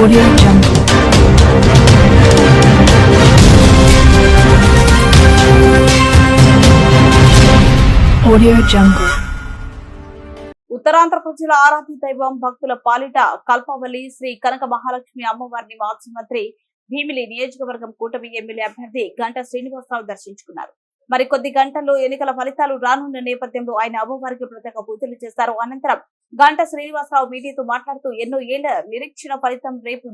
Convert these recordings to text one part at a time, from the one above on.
Audio Jungle. Audio Jungle. Uttarandhra ప్రజల ఆరాధ్య దైవం భక్తుల పాలిట కల్పవల్లి శ్రీ కనక మహాలక్ష్మి అమ్మవారిని మాజీ మంత్రి భీమిలి నియోజకవర్గం కూటమి ఎమ్మెల్యే అభ్యర్థి గంటా శ్రీనివాసరావు దర్శించుకున్నారు. మరి కొద్ది గంటల్లో ఎన్నికల ఫలితాలు రానున్న నేపథ్యంలో ఆయన అమ్మవారికి ప్రత్యేక పూజలు చేశారు. అనంతరం గంటా శ్రీనివాసరావు మీడియాతో మాట్లాడుతూ ఎన్నో ఏళ్ల నిరీక్షణ ఫలితం రేపు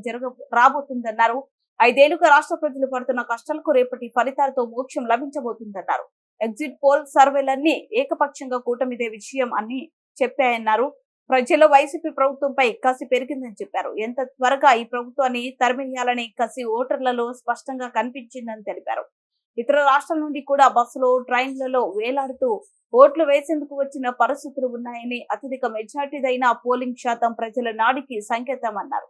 రాబోతుందన్నారు. 5 ఏళ్లుగా రాష్ట్ర ప్రజలు పడుతున్న కష్టాలకు రేపటి ఫలితాలతో మోక్షం లభించబోతుందన్నారు. ఎగ్జిట్ పోల్ సర్వేలన్నీ ఏకపక్షంగా కూటమిదే విషయం అని చెప్పాయన్నారు. ప్రజల్లో వైసీపీ ప్రభుత్వంపై కసి పెరిగిందని చెప్పారు. ఎంత త్వరగా ఈ ప్రభుత్వాన్ని తరిమేయాలనే కసి ఓటర్లలో స్పష్టంగా కనిపించిందని తెలిపారు. ఇతర రాష్ట్రాల నుండి కూడా బస్సులో ట్రైన్లలో వేలాడుతూ ఓట్లు వేసేందుకు వచ్చిన పరిస్థితులు ఉన్నాయని, అత్యధిక మెజార్టీదైన పోలింగ్ శాతం ప్రజల నాడికి సంకేతం అన్నారు.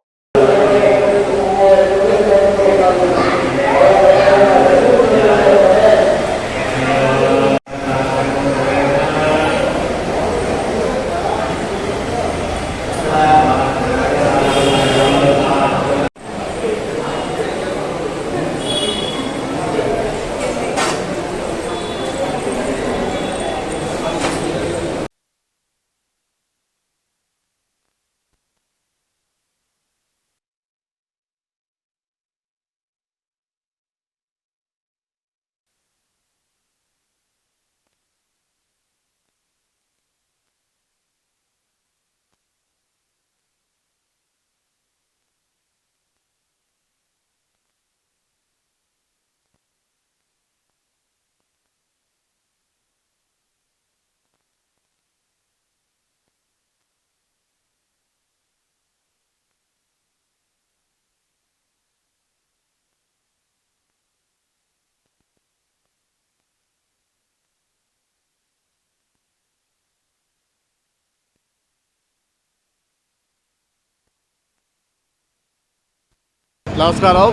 నమస్కారం.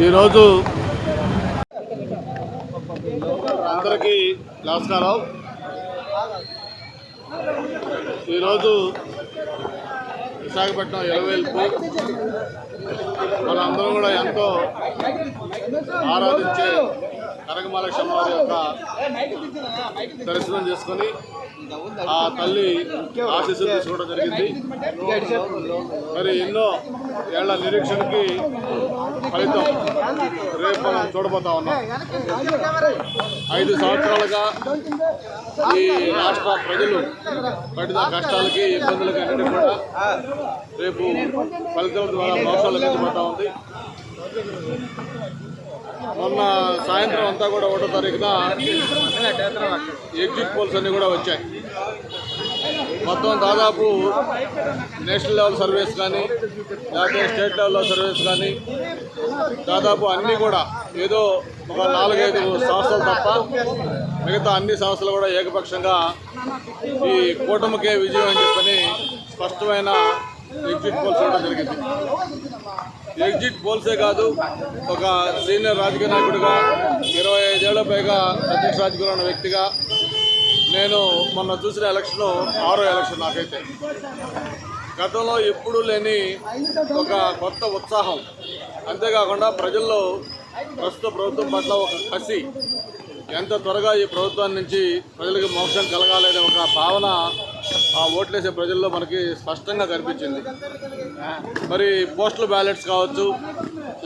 ఈరోజు అందరికీ నమస్కారం. ఈరోజు విశాఖపట్నం ఎలవేల్పు మనందరం కూడా ఎంతో ఆరాధించే కనక మహాలక్ష్మి అమ్మవారి యొక్క దర్శనం చేసుకొని ఆ తల్లి ఆశీస్సులు తీసుకోవడం జరిగింది. మరి ఎన్నో ఏళ్ల నిరీక్షణకి ఫలితం రేపు మనం చూడబోతా ఉన్నాం. 5 సంవత్సరాలుగా ఈ రాష్ట్ర ప్రజలు పడిన కష్టాలకి, ఇబ్బందులకి అన్నిటి కూడా రేపు ఫలితం ద్వారా మోక్షాలు లభించబోతా ఉంది. మొన్న సాయంత్రం అంతా కూడా 1వ తారీఖున ఎగ్జిట్ పోల్స్ అన్నీ కూడా వచ్చాయి. మొత్తం దాదాపు నేషనల్ లెవెల్ సర్వేస్ కానీ, లేకపోతే స్టేట్ లెవెల్లో సర్వేస్ కానీ, దాదాపు అన్నీ కూడా ఏదో ఒక 4-5 సంస్థలు తప్ప మిగతా అన్ని సంస్థలు కూడా ఏకపక్షంగా ఈ కూటమికే విజయం అని చెప్పని స్పష్టమైన ఎగ్జిట్ పోల్స్ ఇవ్వడం జరిగింది. ఎగ్జిట్ పోల్సే కాదు, ఒక సీనియర్ రాజకీయ నాయకుడిగా 25 ఏళ్ల పైగా ప్రత్యక్ష రాజకీయంలో ఉన్న వ్యక్తిగా నేను మొన్న చూసిన ఎలక్షన్ 6వ ఎలక్షన్ నాకైతే. గతంలో ఎప్పుడూ లేని ఒక కొత్త ఉత్సాహం, అంతేకాకుండా ప్రజల్లో ప్రస్తుత ప్రభుత్వం పట్ల ఒక కసి, ఎంత త్వరగా ఈ ప్రభుత్వం నుంచి ప్రజలకు మోక్షం కలగాలనే ఒక భావన ఆ ఓట్లేసే ప్రజల్లో మనకి స్పష్టంగా కనిపించింది. మరి పోస్టల్ బ్యాలెట్స్ కావచ్చు,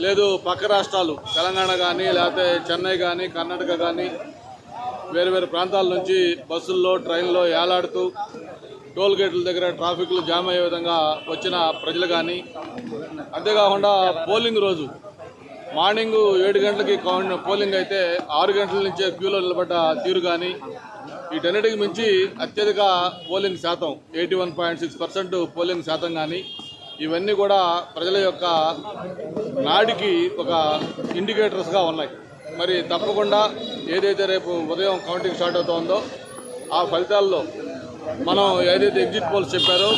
లేదు పక్క రాష్ట్రాలు తెలంగాణ కానీ, లేకపోతే చెన్నై కానీ, కర్ణాటక కానీ, వేరు వేరు ప్రాంతాల నుంచి బస్సుల్లో ట్రైన్లో ఏలాడుతూ టోల్ గేట్ల దగ్గర ట్రాఫిక్లు జామ్ అయ్యే విధంగా వచ్చిన ప్రజలు కానీ, అంతేకాకుండా పోలింగ్ రోజు మార్నింగ్ 7 గంటలకి పోలింగ్ అయితే 6 గంటల నుంచే క్యూలో నిలబడ్డ తీరు కానీ, వీటన్నిటికి మించి అత్యధిక పోలింగ్ శాతం 81.6% పోలింగ్ శాతం కానీ, ఇవన్నీ కూడా ప్రజల యొక్క నాడికి ఒక ఇండికేటర్స్గా ఉన్నాయి. మరి తప్పకుండా ఏదైతే రేపు ఉదయం కౌంటింగ్ స్టార్ట్ అవుతుందో ఆ ఫలితాల్లో మనం ఏదైతే ఎగ్జిట్ పోల్స్ చెప్పారో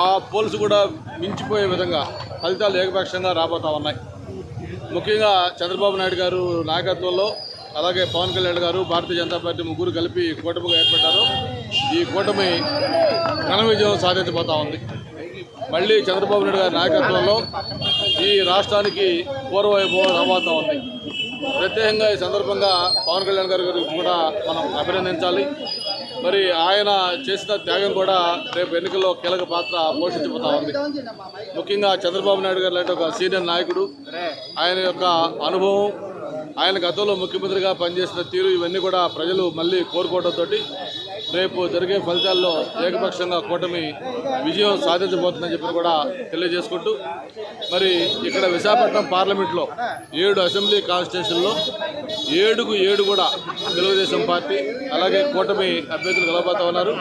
ఆ పోల్స్ కూడా మించిపోయే విధంగా ఫలితాలు ఏకపక్షంగా రాబోతా ఉన్నాయి. ముఖ్యంగా చంద్రబాబు నాయుడు గారు నాయకత్వంలో, అలాగే పవన్ కళ్యాణ్ గారు, భారతీయ జనతా పార్టీ ముగ్గురు కలిపి కూటమిగా ఏర్పడ్డారు. ఈ కూటమి ఘన విజయం సాధించబోతా ఉంది. మళ్ళీ చంద్రబాబు నాయుడు గారి నాయకత్వంలో ఈ రాష్ట్రానికి పూర్వవైభవం రాబోతా ఉంది. ప్రత్యేకంగా ఈ సందర్భంగా పవన్ కళ్యాణ్ గారి గురించి కూడా మనం అభినందించాలి. మరి ఆయన చేసిన త్యాగం కూడా రేపు ఎన్నికల్లో కీలక పాత్ర పోషించబోతా ఉంది. ముఖ్యంగా చంద్రబాబు నాయుడు గారు లాంటి ఒక సీనియర్ నాయకుడు, ఆయన యొక్క అనుభవం, ఆయన గతంలో ముఖ్యమంత్రిగా పనిచేసిన తీరు, ఇవన్నీ కూడా ప్రజలు మళ్ళీ కోరుకోవడంతో రేపు జరిగే ఫలితాల్లో ఏకపక్షంగా కూటమి విజయం సాధించబోతుందని చెప్పి కూడా తెలియజేసుకుంటూ, మరి ఇక్కడ విశాఖపట్నం పార్లమెంట్లో 7 అసెంబ్లీ కాన్స్టిట్యూషన్లో 7కు 7 కూడా తెలుగుదేశం పార్టీ, అలాగే కూటమి అభ్యర్థులు కలబోతా ఉన్నారు.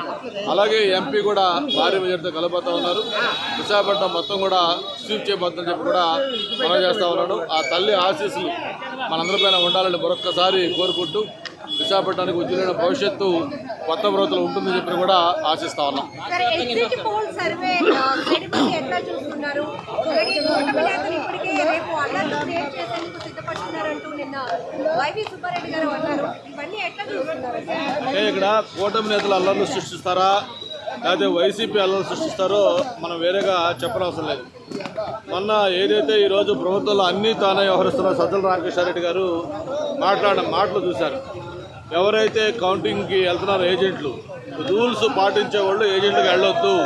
అలాగే ఎంపీ కూడా భారీ మెజార్టీతో కలబోతా ఉన్నారు. విశాఖపట్నం మొత్తం కూడా స్వీప్ చేయబోతుందని చెప్పి కూడా మనం చేస్తూ ఉన్నాడు. ఆ తల్లి ఆశీస్సులు మనందరిపైన ఉండాలని మరొక్కసారి కోరుకుంటూ, విశాఖపట్నానికి ఉజ్వలమైన భవిష్యత్తు కొత్త ప్రభుత్వం ఉంటుందని చెప్పి కూడా ఆశిస్తా ఉన్నాం. ఇక్కడ కూటమి నేతలు అల్లర్లు సృష్టిస్తారా లేకపోతే వైసీపీ అల్లర్లు సృష్టిస్తారో మనం వేరేగా చెప్పనవసరం లేదు. మొన్న ఏదైతే ఈరోజు ప్రభుత్వంలో అన్నీ తానే వ్యవహరిస్తున్న సజ్జల రామకృష్ణారెడ్డి గారు మాట్లాడిన మాటలు చూశారు. ఎవరైతే కౌంటింగ్కి వెళ్తున్నారో ఏజెంట్లు, రూల్స్ పాటించేవాళ్ళు ఏజెంట్కి వెళ్ళొద్దు,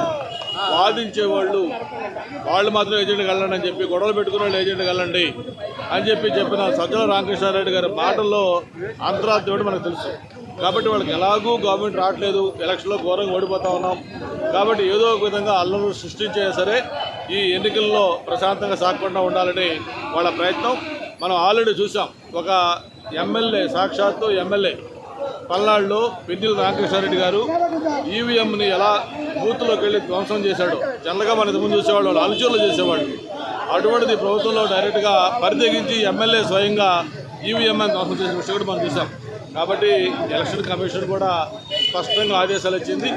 వాదించేవాళ్ళు వాళ్ళు మాత్రం ఏజెంట్కి వెళ్ళండి అని చెప్పి, గొడవలు పెట్టుకునే వాళ్ళు ఏజెంట్కి వెళ్ళండి అని చెప్పిన సజ్జల రామకృష్ణారెడ్డి గారి మాటల్లో అంతరార్థం ఏమిటో మనకు తెలుసు. కాబట్టి వాళ్ళకి ఎలాగూ గవర్నమెంట్ రావట్లేదు, ఎలక్షన్లో ఘోరంగా ఓడిపోతా ఉన్నాం కాబట్టి ఏదో ఒక విధంగా అల్లర్లు సృష్టించే సరే ఈ ఎన్నికల్లో ప్రశాంతంగా సాగకుండా ఉండాలని వాళ్ళ ప్రయత్నం మనం ఆల్రెడీ చూసాం. ఒక ఎమ్మెల్యే, సాక్షాత్తు ఎమ్మెల్యే పల్నాడులో పెద్దిల రామకృష్ణారెడ్డి గారు ఈవీఎంని ఎలా బూత్లోకి వెళ్ళి ధ్వంసం చేశాడు. జనరల్గా మన ఇంతకుముందు చూసేవాళ్ళు, వాళ్ళు అలుచూర్లు చేసేవాళ్ళు. అటువంటిది ప్రభుత్వంలో డైరెక్ట్గా పరితెగించి ఎమ్మెల్యే స్వయంగా ఈవీఎంని ధ్వంసం చేసిన విషయం కూడా మనం చూసాం. కాబట్టి ఎలక్షన్ కమిషన్ కూడా స్పష్టంగా ఆదేశాలు ఇచ్చింది.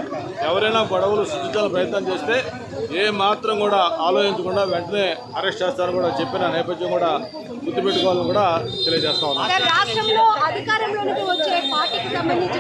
ఎవరైనా గొడవలు సృష్టించాలని ప్రయత్నం చేస్తే ఏ మాత్రం కూడా ఆలోచించకుండా వెంటనే అరెస్ట్ చేస్తారని కూడా చెప్పిన నేపథ్యం కూడా గుర్తుపెట్టుకోవాలని కూడా తెలియజేస్తా ఉన్నాం. రాష్ట్రంలో అధికారంలోకి వచ్చే పార్టీకి సంబంధించి